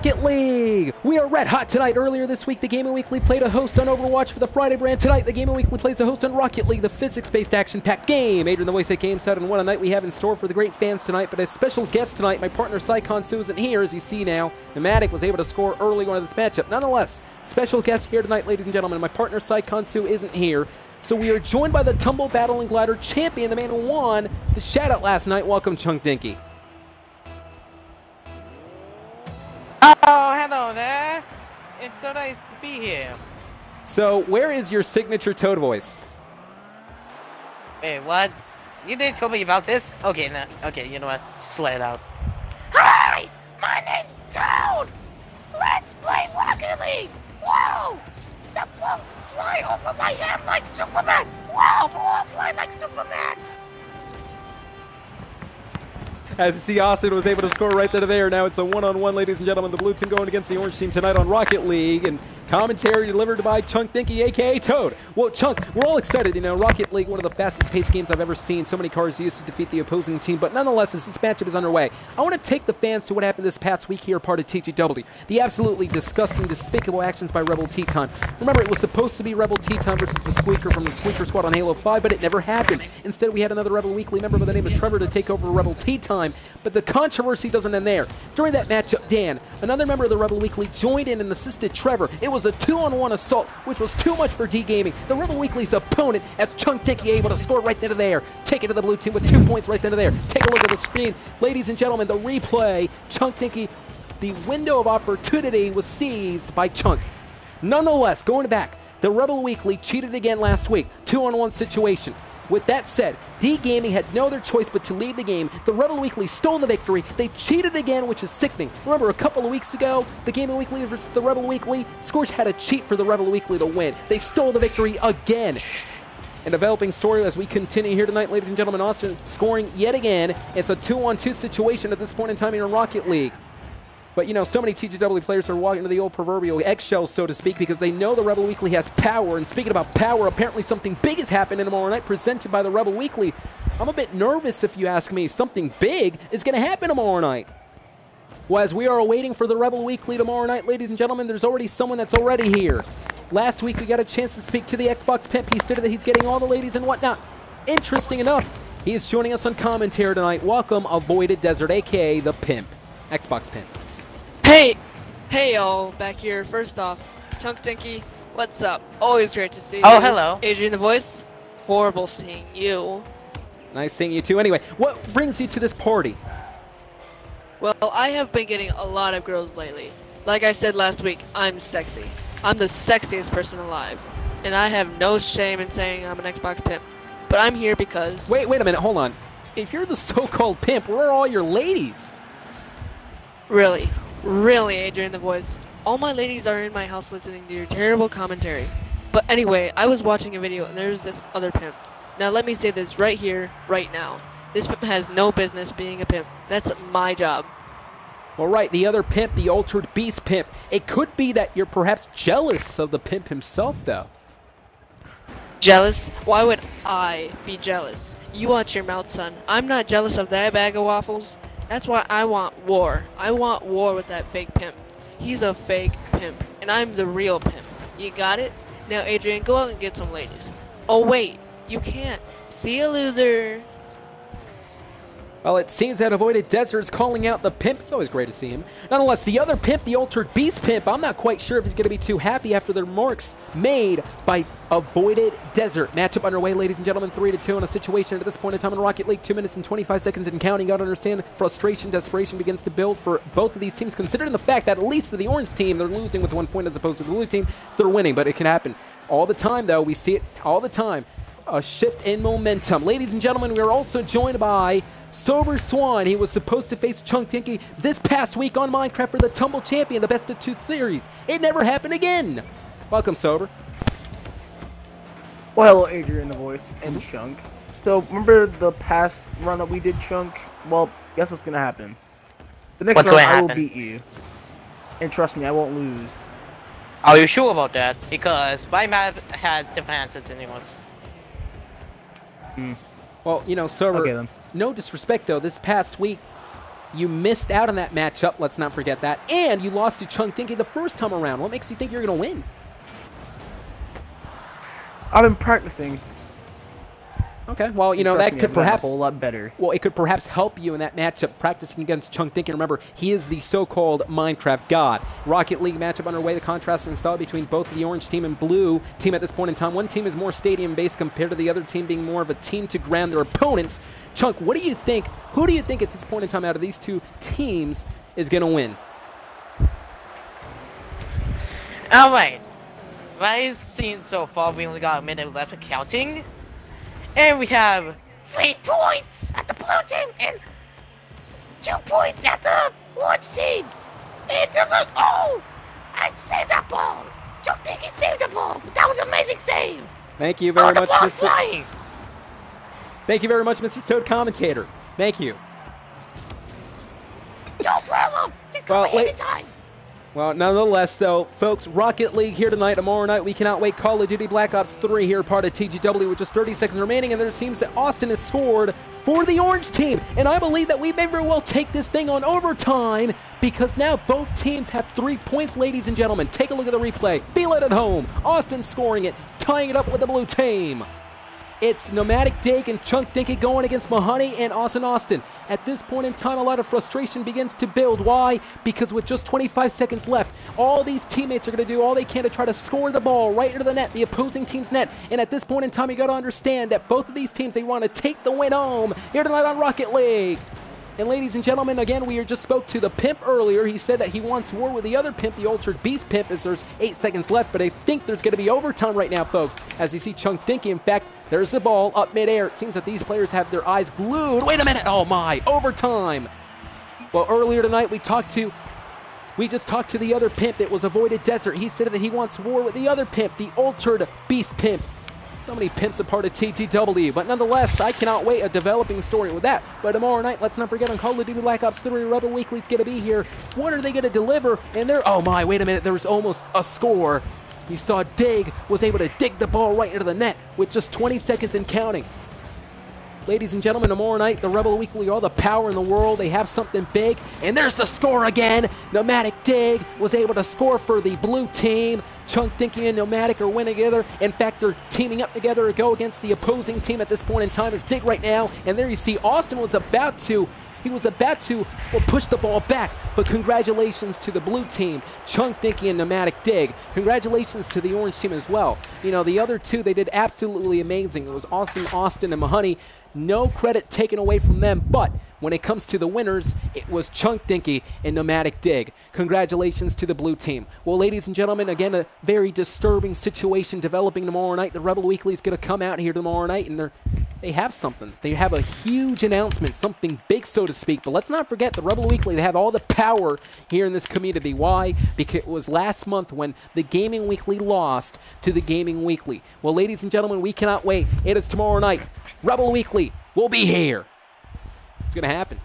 Rocket League! We are red hot tonight. Earlier this week, the Gaming Weekly played a host on Overwatch for the Friday brand. Tonight, the Gaming Weekly plays a host on Rocket League, the physics-based action-packed game. Adrian the Voice at GameSide, and what a night we have in store for the great fans tonight. But a special guest tonight, my partner ConMenTators isn't here, as you see now. Pneumatic was able to score early on in this matchup. Nonetheless, special guest here tonight, ladies and gentlemen. My partner ConMenTators isn't here. So we are joined by the Tumble Battle and Glider champion, the man who won the shoutout last night. Welcome, ChunkDinky. Oh, hello there. It's so nice to be here. So, where is your signature Toad voice? Wait, what? You didn't tell me about this? Okay, no, okay, you know what? Just lay it out. Hi! My name's Toad! Let's play Rocket League! Whoa! The balls fly over my head like Superman! Whoa! Balls fly like Superman! As you see, Austin was able to score right there. Now it's a one-on-one, ladies and gentlemen. The blue team going against the orange team tonight on Rocket League. And commentary delivered by ChunkDinky, a.k.a. Toad. Well, Chunk, we're all excited. You know, Rocket League, one of the fastest-paced games I've ever seen. So many cars used to defeat the opposing team. But nonetheless, as this matchup is underway, I want to take the fans to what happened this past week here, part of TGW. The absolutely disgusting, despicable actions by Rebel Tea Time. Remember, it was supposed to be Rebel Tea Time versus the Squeaker from the Squeaker Squad on Halo 5, but it never happened. Instead, we had another Rebel Weekly member by the name of Trevor to take over Rebel Tea Time. But the controversy doesn't end there. During that matchup, Dan, another member of the Rebel Weekly, joined in and assisted Trevor. It was a 2-on-1 assault, which was too much for D-Gaming. The Rebel Weekly's opponent, as ChunkDinky, able to score right there. Take it to the blue team with 2 points right there. Take a look at the screen. Ladies and gentlemen, the replay. ChunkDinky, the window of opportunity was seized by Chunk. Nonetheless, going back, the Rebel Weekly cheated again last week. 2-on-1 situation. With that said, D-Gaming had no other choice but to lead the game. The Rebel Weekly stole the victory. They cheated again, which is sickening. Remember, a couple of weeks ago, the Gaming Weekly versus the Rebel Weekly, Scorch had a cheat for the Rebel Weekly to win. They stole the victory again. A developing story as we continue here tonight, ladies and gentlemen. Austin scoring yet again. It's a 2-on-2 situation at this point in time here in Rocket League. But, you know, so many TGW players are walking to the old proverbial eggshells, so to speak, because they know the Rebel Weekly has power. And speaking about power, apparently something big is happening tomorrow night, presented by the Rebel Weekly. I'm a bit nervous, if you ask me. Something big is going to happen tomorrow night. Well, as we are waiting for the Rebel Weekly tomorrow night, ladies and gentlemen, there's already someone that's already here. Last week, we got a chance to speak to the XBOX Pimp. He stated that he's getting all the ladies and whatnot. Interesting enough, he is joining us on commentary tonight. Welcome, Avoided Desert, a.k.a. the Pimp. XBOX Pimp. Hey y'all, back here. First off, ChunkDinky, what's up? Always great to see you. Oh, hello. Adrian the Voice, horrible seeing you. Nice seeing you too. Anyway, what brings you to this party? Well, I have been getting a lot of girls lately. Like I said last week, I'm sexy. I'm the sexiest person alive. And I have no shame in saying I'm an Xbox Pimp. But I'm here because... Wait a minute, hold on. If you're the so-called pimp, where are all your ladies? Really, Adrian the Voice. All my ladies are in my house listening to your terrible commentary. But anyway, I was watching a video and there's this other pimp. Now let me say this right here, right now. This pimp has no business being a pimp. That's my job. All right, the other pimp, the Altered Beast Pimp. It could be that you're perhaps jealous of the pimp himself, though. Jealous? Why would I be jealous? You watch your mouth, son. I'm not jealous of that bag of waffles. That's why I want war. I want war with that fake pimp. He's a fake pimp, and I'm the real pimp. You got it? Now, Adrian, go out and get some ladies. Oh, wait. You can't. See you, loser. Well, it seems that Avoided Desert is calling out the pimp. It's always great to see him. Nonetheless, the other pimp, the Altered Beast Pimp, I'm not quite sure if he's going to be too happy after the remarks made by Avoided Desert. Matchup underway, ladies and gentlemen, 3-2 in a situation at this point in time in Rocket League. 2 minutes and 25 seconds and counting. You got to understand, frustration, desperation begins to build for both of these teams, considering the fact that at least for the orange team, they're losing with 1 point as opposed to the blue team. They're winning, but it can happen all the time, though. We see it all the time. A shift in momentum. Ladies and gentlemen, we are also joined by SoberSwine. He was supposed to face ChunkDinky this past week on Minecraft for the Tumble Champion, the Best of 2 series. It never happened again. Welcome, Sober. Well, hello, Adrian the Voice and Chunk. So, remember the past run that we did, Chunk? Well, guess what's gonna happen? The next run, I will beat you. And trust me, I won't lose. Are you sure about that? Because my map has different answers than yours. Well, you know, Sober, okay, then. No disrespect, though, this past week, You missed out on that matchup, let's not forget that, and you lost to ChunkDinky the first time around. What makes you think you're going to win? I've been practicing. Okay, well, you know, that could perhaps... a whole lot better. Well, it could perhaps help you in that matchup practicing against ChunkDinky. Remember, he is the so-called Minecraft god. Rocket League matchup underway. The contrast is solid between both the orange team and blue team at this point in time. One team is more stadium-based compared to the other team being more of a team to ground their opponents. Chunk, what do you think? Who do you think at this point in time out of these two teams is going to win? All right. What I've seen so far, we only got a minute left of counting. And we have 3 points at the blue team and 2 points at the orange team. And there's a... Oh! I saved that ball! ChunkDinky saved the ball! That was an amazing save! Thank you very much, Mr. Flying. Thank you very much, Mr. Toad Commentator. Thank you. No problem! Just call me anytime! Well, nonetheless, though, folks, Rocket League here tonight. Tomorrow night, we cannot wait. Call of Duty Black Ops 3 here, part of TGW, with just 30 seconds remaining, and there seems that Austin has scored for the orange team. And I believe that we may very well take this thing on overtime, because now both teams have 3 points, ladies and gentlemen. Take a look at the replay. Feel it at home. Austin scoring it, tying it up with the blue team. It's Nomadic Dig and ChunkDinky going against Mahoney and Austin. At this point in time, a lot of frustration begins to build. Why? Because with just 25 seconds left, all these teammates are going to do all they can to try to score the ball right into the net, the opposing team's net. And at this point in time, you got to understand that both of these teams, they want to take the win home here tonight on Rocket League. And ladies and gentlemen, again, we just spoke to the Pimp earlier. He said that he wants war with the other Pimp, the Altered Beast Pimp, as there's 8 seconds left. But I think there's going to be overtime right now, folks. As you see ChunkDinky, in fact, there's the ball up midair. It seems that these players have their eyes glued. Wait a minute. Oh, my. Overtime. Well, earlier tonight, we just talked to the other Pimp. It was Avoided Desert. He said that he wants war with the other Pimp, the Altered Beast Pimp. So many pimps a part of TGW, but nonetheless, I cannot wait a developing story with that. But tomorrow night, let's not forget on Call of Duty Black Ops 3, Rebel Weekly's going to be here. What are they going to deliver? And they're, oh my, wait a minute, there was almost a score. You saw Dig was able to dig the ball right into the net with just 20 seconds and counting. Ladies and gentlemen, tomorrow night, the Rebel Weekly, all the power in the world, they have something big, and there's the score again. Nomadic Dig was able to score for the blue team. ChunkDinky and Nomadic are winning together. In fact, they're teaming up together to go against the opposing team at this point in time. It's Dig right now, and there you see Austin was about to push the ball back, but congratulations to the blue team, ChunkDinky and Nomadic Dig. Congratulations to the orange team as well. You know, the other two, they did absolutely amazing. It was awesome, Austin and Mahoney. No credit taken away from them, but when it comes to the winners, it was ChunkDinky and Nomadic Dig. Congratulations to the blue team. Well, ladies and gentlemen, again, a very disturbing situation developing tomorrow night. The Rebel Weekly is going to come out here tomorrow night, and they have something. They have a huge announcement, something big, so to speak. But let's not forget, the Rebel Weekly, they have all the power here in this community. Why? Because it was last month when the Gaming Weekly lost to the Gaming Weekly. Well, ladies and gentlemen, we cannot wait. It is tomorrow night. Rebel Weekly will be here. It's going to happen.